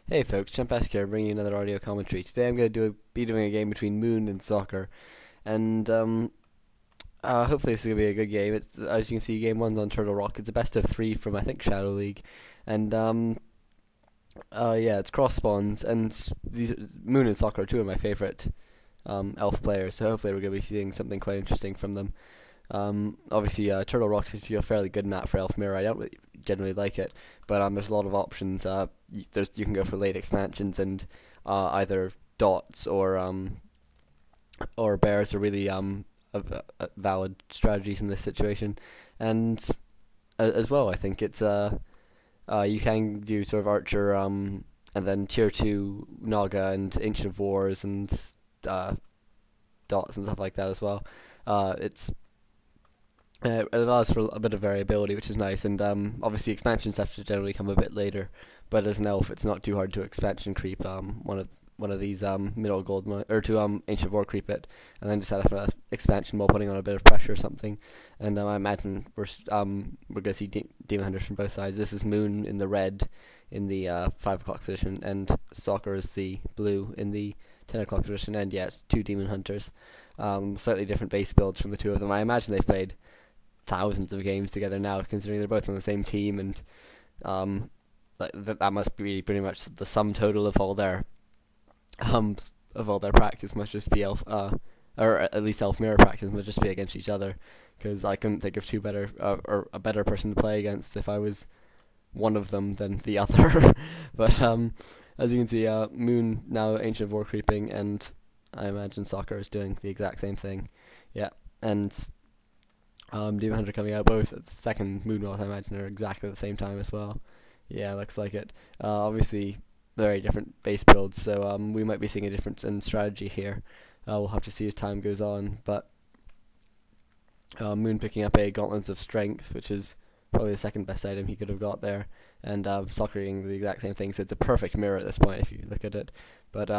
Hey folks, Chumpask here, bringing you another audio commentary. Today I'm going to be doing a game between Moon and Soccer, and hopefully this is going to be a good game. It's, as you can see, game one's on Turtle Rock. It's a best of three from I think Shadow League, and yeah, it's cross spawns, and these Moon and Soccer are two of my favorite elf players. So hopefully we're going to be seeing something quite interesting from them. Obviously, Turtle Rock seems to be a fairly good map for Elf Mirror. I don't really generally like it, but there's a lot of options. You can go for late expansions, and either dots or bears are really valid strategies in this situation. And as well, I think it's you can do sort of archer and then tier two Naga and Ancient of Wars and uh, dots and stuff like that as well. It's it allows for a bit of variability, which is nice, and obviously expansions have to generally come a bit later. But as an elf, it's not too hard to expansion creep one of these middle gold or to ancient war creep it, and then just set up an expansion while putting on a bit of pressure or something. And I imagine we're gonna see demon hunters from both sides. This is Moon in the red in the 5 o'clock position, and Soccer is the blue in the 10 o'clock position. And yeah, it's two demon hunters. Slightly different base builds from the two of them. I imagine they've played thousands of games together now, considering they're both on the same team, and that must be pretty much the sum total um of all their practice must just be or at least elf mirror practice must just be against each other, because I couldn't think of two better or a better person to play against if I was one of them than the other. But as you can see, Moon now ancient of war creeping, and I imagine Soccer is doing the exact same thing. Yeah, and Demon Hunter coming out both at the second Moonwell, I imagine, are exactly at the same time as well. Yeah, looks like it. Obviously, very different base builds, so we might be seeing a difference in strategy here. We'll have to see as time goes on, but Moon picking up a Gauntlets of Strength, which is probably the second best item he could have got there, and Soccer doing the exact same thing, so it's a perfect mirror at this point if you look at it. But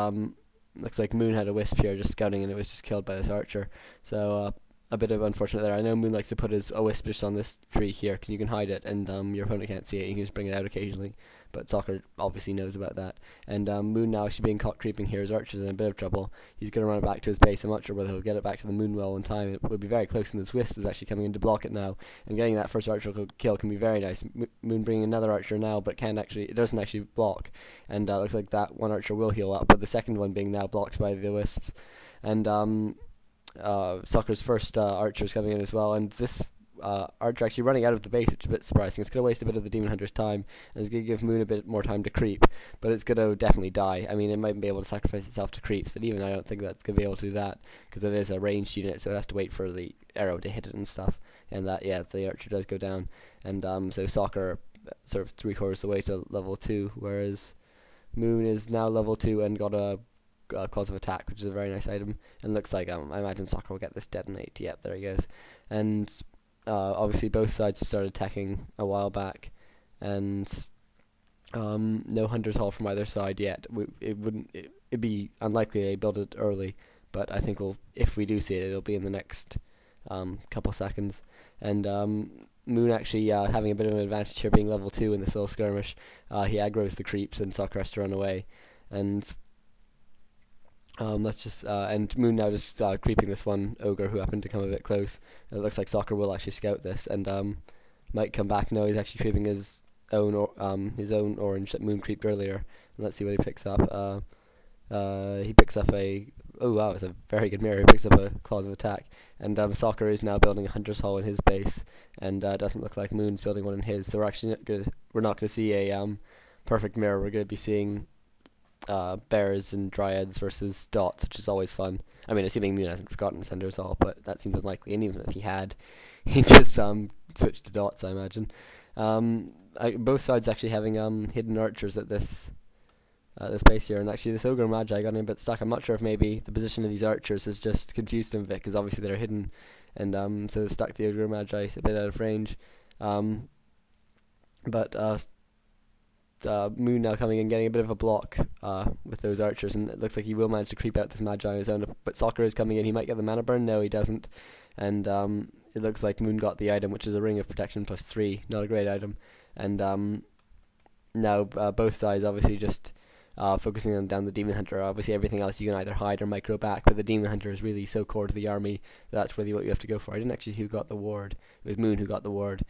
looks like Moon had a Wisp here just scouting, and it was just killed by this archer, so a bit of unfortunate there. I know Moon likes to put his wisp just on this tree here because you can hide it, and your opponent can't see it. You can just bring it out occasionally, but Soccer obviously knows about that. And Moon now actually being caught creeping here. His archer's in a bit of trouble. He's going to run it back to his base. I'm not sure whether he'll get it back to the Moon well in time. It would be very close, and this wisp is actually coming in to block it now. And getting that first archer kill can be very nice. Moon bringing another archer now, but it doesn't actually block. And looks like that one archer will heal up, but the second one being now blocked by the wisps. And Soccer's first archer's coming in as well, and this archer actually running out of the base, which is a bit surprising. It's going to waste a bit of the Demon Hunter's time, and it's going to give Moon a bit more time to creep, but it's going to definitely die. I mean, it might be able to sacrifice itself to creeps, but even I don't think that's going to be able to do that, because it is a ranged unit, so it has to wait for the arrow to hit it and stuff, and that, yeah, the archer does go down, and so Soccer sort of 3/4 the way to level 2, whereas Moon is now level 2 and got a clause of attack, which is a very nice item, and looks like I imagine Soccer will get this detonate. Yep, there he goes. And obviously both sides have started attacking a while back, and no Hunter's Hall from either side yet. It'd be unlikely they build it early, but I think if we do see it, it'll be in the next couple seconds. And Moon actually having a bit of an advantage here, being level 2 in this little skirmish. He aggroes the creeps, and Soccer has to run away, and let's just and Moon now just creeping this one ogre who happened to come a bit close. And it looks like Soccer will actually scout this, and might come back. No, he's actually creeping his own orange that Moon creeped earlier. And let's see what he picks up. He picks up a it's a very good mirror. He picks up a clause of attack, and Soccer is now building a Hunter's Hall in his base, and doesn't look like Moon's building one in his. So we're not gonna see a perfect mirror. We're gonna be seeing bears and dryads versus dots, which is always fun. I mean, assuming Moon hasn't forgotten his Hunter's Hall, but that seems unlikely. And even if he had, he'd just switch to dots, I imagine. Both sides actually having hidden archers at this base here, and actually this ogre magi got him a bit stuck. I'm not sure if maybe the position of these archers has just confused him a bit, because obviously they're hidden, and so stuck the ogre magi a bit out of range. But Moon now coming in, getting a bit of a block with those archers, and it looks like he will manage to creep out this Magi on his own. But Soccer is coming in. He might get the mana burn. No, he doesn't. And it looks like Moon got the item, which is a Ring of Protection +3. Not a great item. And now both sides obviously just focusing on down the Demon Hunter. Obviously, everything else you can either hide or micro back, but the Demon Hunter is really so core to the army that's really what you have to go for. I didn't actually see who got the ward. It was Moon who got the ward.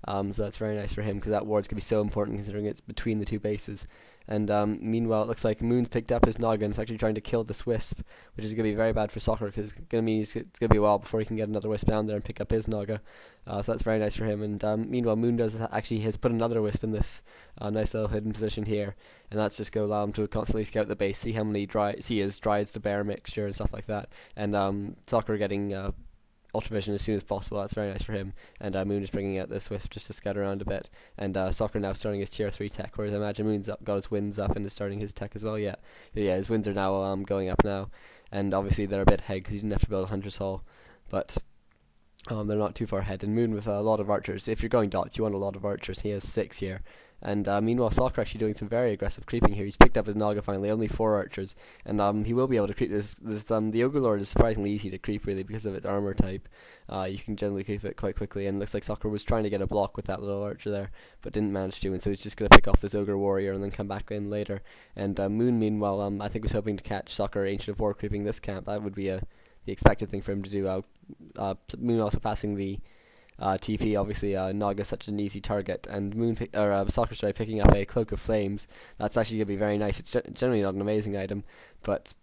So that's very nice for him, because that ward's going to be so important considering it's between the two bases. And meanwhile, it looks like Moon's picked up his Naga and is actually trying to kill this Wisp, which is going to be very bad for Soccer, because it's going to be a while before he can get another Wisp down there and pick up his Naga. So that's very nice for him. And meanwhile, Moon has put another Wisp in this nice little hidden position here, and that's just going to allow him to constantly scout the base, see how many his Dryads to Bear mixture and stuff like that. And Soccer getting Ultravision as soon as possible. That's very nice for him. And Moon is bringing out this Wisp just to scout around a bit. And Soccer now starting his tier 3 tech, whereas I imagine Moon's got his winds up and is starting his tech as well. Yeah, his winds are now going up now. And obviously they're a bit ahead because he didn't have to build a Hunter's Hall. But they're not too far ahead. And Moon with a lot of archers. If you're going dots, you want a lot of archers. He has 6 here. And meanwhile, Soccer actually doing some very aggressive creeping here. He's picked up his Naga finally, only 4 archers, and he will be able to creep this. The Ogre Lord is surprisingly easy to creep, really, because of its armor type. You can generally creep it quite quickly, and it looks like Soccer was trying to get a block with that little archer there, but didn't manage to, and so he's just going to pick off this Ogre Warrior and then come back in later. And Moon, meanwhile, I think was hoping to catch Soccer Ancient of War creeping this camp. That would be the expected thing for him to do. Moon also passing the TP, obviously Naga is such an easy target, and Soccer picking up a Cloak of Flames. That's actually going to be very nice. It's generally not an amazing item, but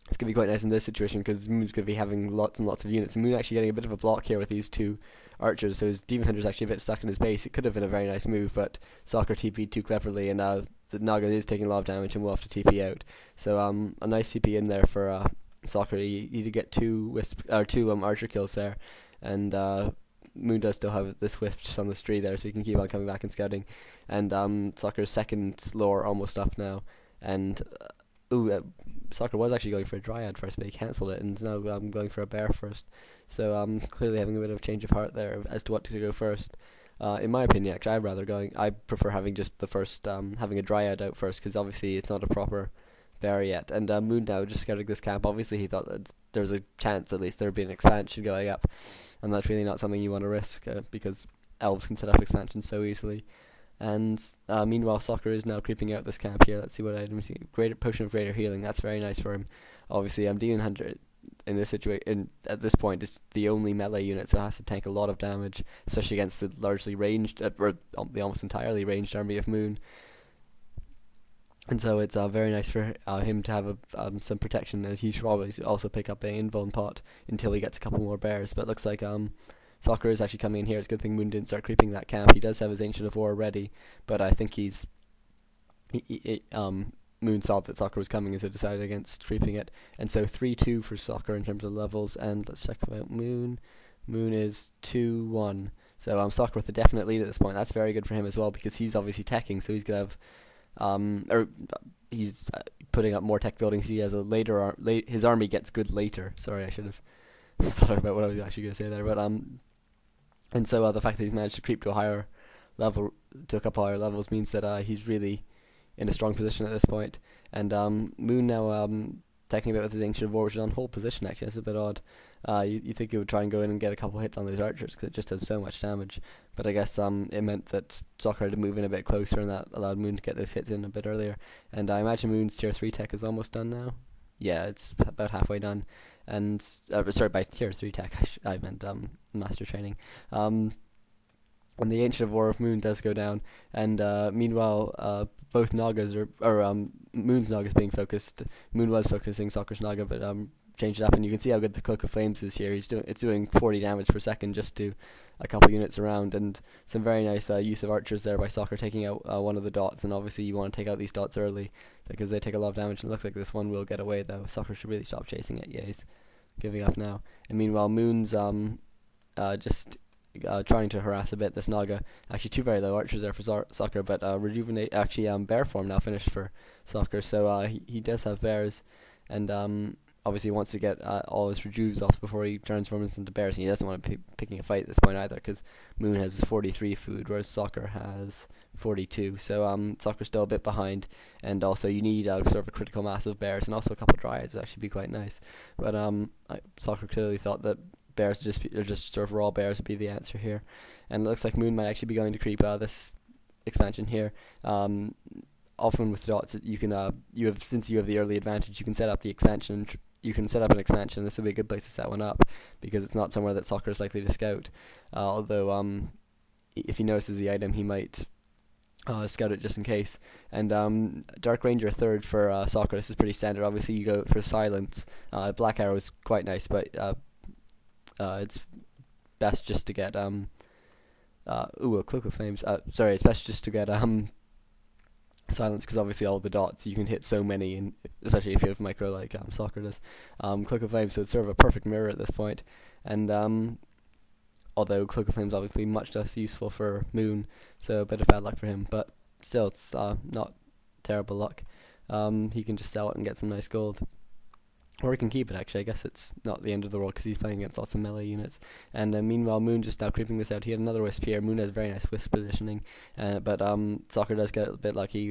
it's going to be quite nice in this situation because Moon's going to be having lots and lots of units, and Moon actually getting a bit of a block here with these 2 archers, so his Demon Hunter's actually a bit stuck in his base. It could have been a very nice move, but Soccer TP'd too cleverly, and the Naga is taking a lot of damage and will have to TP out. So a nice TP in there for Soccer. He did get 2 archer kills there, and Moon does still have this Wisp just on this tree there, so he can keep on coming back and scouting. And Soccer's second lore almost up now. And Soccer was actually going for a Dryad first, but he cancelled it, and is now going for a Bear first. So clearly having a bit of a change of heart there as to what to go first. In my opinion, actually, I prefer having just the first, having a Dryad out first, because obviously it's not a proper Bear yet. And Moon now just scouting this camp. Obviously he thought that there was a chance at least there would be an expansion going up, and that's really not something you want to risk, because elves can set up expansions so easily. And meanwhile, Soccer is now creeping out this camp here. Let's see what items. Greater Potion of Greater Healing. That's very nice for him. Obviously, Demon Hunter in this situation at this point is the only melee unit, so it has to tank a lot of damage, especially against the largely ranged, or the almost entirely ranged army of Moon. And so it's very nice for him to have some protection, as he should always also pick up an Invuln pot until he gets a couple more bears. But it looks like Soccer is actually coming in here. It's a good thing Moon didn't start creeping that camp. He does have his Ancient of War ready, but I think Moon saw that Soccer was coming, and so decided against creeping it. And so 3-2 for Soccer in terms of levels. And let's check about Moon. Moon is 2-1. So Soccer with a definite lead at this point. That's very good for him as well, because he's obviously teching, so he's gonna have he's putting up more tech buildings. He has a later his army gets good later. Sorry, I should have thought about what I was actually going to say there. But and so the fact that he's managed to creep to a higher level, to a couple higher levels, means that he's really in a strong position at this point. And Moon now teching a bit with his Ancient of War, which is on hold position. Actually, that's a bit odd. You think he would try and go in and get a couple hits on those archers, because it just does so much damage. But I guess it meant that Soccer had to move in a bit closer, and that allowed Moon to get those hits in a bit earlier. And I imagine Moon's tier 3 tech is almost done now. Yeah, it's about halfway done. And sorry, by tier 3 tech I meant master training. And the Ancient of War of Moon does go down, and meanwhile both Nagas Moon's Naga is being focused. Moon was focusing Soccer's Naga, but changed it up, and you can see how good the Cloak of Flames is here. It's doing 40 damage per second just to a couple units around, and some very nice use of archers there by Soccer, taking out one of the dots. And obviously you want to take out these dots early because they take a lot of damage, and it looks like this one will get away though. Soccer should really stop chasing it. Yeah, he's giving up now. And meanwhile Moon's just trying to harass a bit this Naga. Actually 2 very low archers there for Soccer, but rejuvenate, actually bear form now finished for Soccer, so he does have bears, and obviously he wants to get all his rejuves off before he transforms into bears, and he doesn't want to be picking a fight at this point either, because Moon has 43 food, whereas Soccer has 42, so Soccer's still a bit behind, and also you need sort of a critical mass of bears, and also a couple of Dryads would actually be quite nice. But Soccer clearly thought that bears just sort of raw bears would be the answer here, and it looks like Moon might actually be going to creep this expansion here. often with dots, you can since you have the early advantage, you can set up the expansion. You can set up an expansion. This would be a good place to set one up because it's not somewhere that Soccer is likely to scout. Although if he notices the item, he might scout it just in case. And Dark Ranger third for Soccer. This is pretty standard. Obviously, you go for silence. Black Arrow is quite nice, but it's best just to get a Cloak of Flames. It's best just to get silence, because obviously all the dots you can hit so many, and especially if you have micro like Soccer does. Cloak of Flames, so it's sort of a perfect mirror at this point. And although Cloak of Flames obviously much less useful for Moon, so a bit of bad luck for him, but still it's not terrible luck. He can just sell it and get some nice gold. Or he can keep it, actually. I guess it's not the end of the world because he's playing against lots of melee units. And meanwhile, Moon just now creeping this out. He had another Wisp here. Moon has very nice Wisp positioning. But Soccer does get a bit lucky.